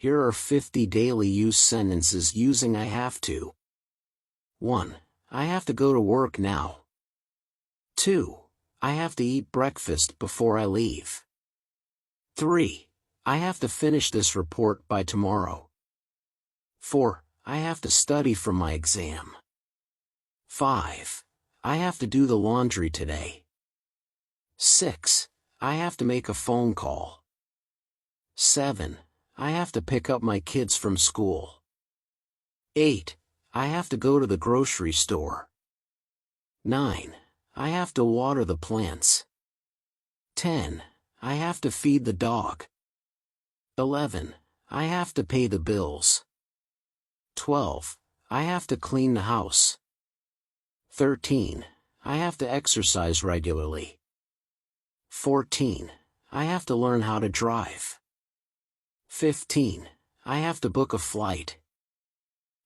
Here are 50 daily use sentences using I have to. 1. I have to go to work now. 2. I have to eat breakfast before I leave. 3. I have to finish this report by tomorrow. 4. I have to study for my exam. 5. I have to do the laundry today. 6. I have to make a phone call. 7. I have to pick up my kids from school. 8. I have to go to the grocery store. 9. I have to water the plants. 10. I have to feed the dog. 11. I have to pay the bills. 12. I have to clean the house. 13. I have to exercise regularly. 14. I have to learn how to drive. 15. I have to book a flight.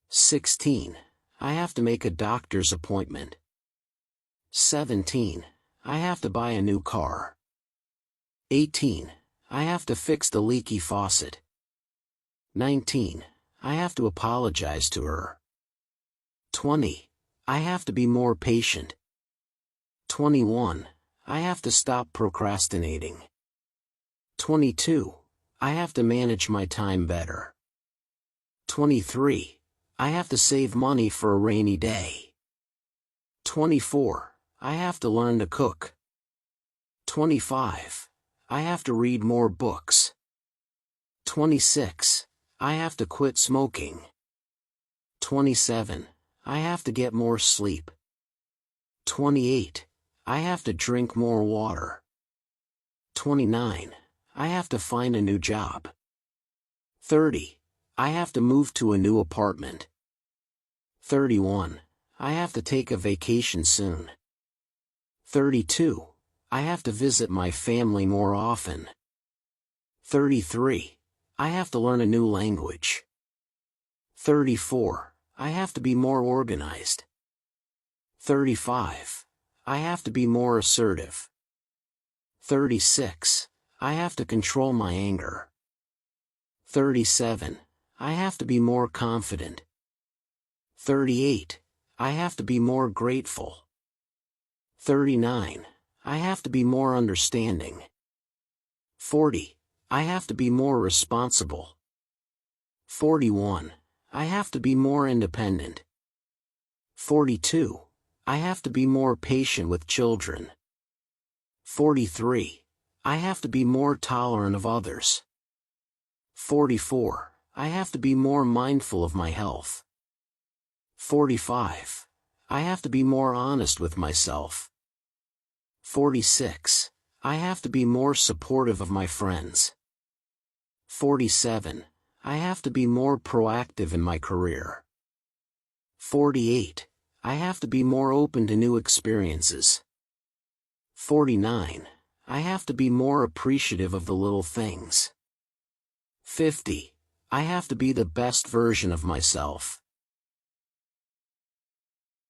16. I have to make a doctor's appointment. 17. I have to buy a new car. 18. I have to fix the leaky faucet. 19. I have to apologize to her. 20. I have to be more patient. 21. I have to stop procrastinating. 22. I have to manage my time better. 23. I have to save money for a rainy day. 24. I have to learn to cook. 25. I have to read more books. 26. I have to quit smoking. 27. I have to get more sleep. 28. I have to drink more water. 29. I have to find a new job. 30. I have to move to a new apartment. 31. I have to take a vacation soon. 32. I have to visit my family more often. 33. I have to learn a new language. 34. I have to be more organized. 35. I have to be more assertive. 36. I have to control my anger. 37. I have to be more confident. 38. I have to be more grateful. 39. I have to be more understanding. 40. I have to be more responsible. 41. I have to be more independent. 42. I have to be more patient with children. 43. I have to be more tolerant of others. 44. I have to be more mindful of my health. 45. I have to be more honest with myself. 46. I have to be more supportive of my friends. 47. I have to be more proactive in my career. 48. I have to be more open to new experiences. 49. I have to be more appreciative of the little things. 50. I have to be the best version of myself.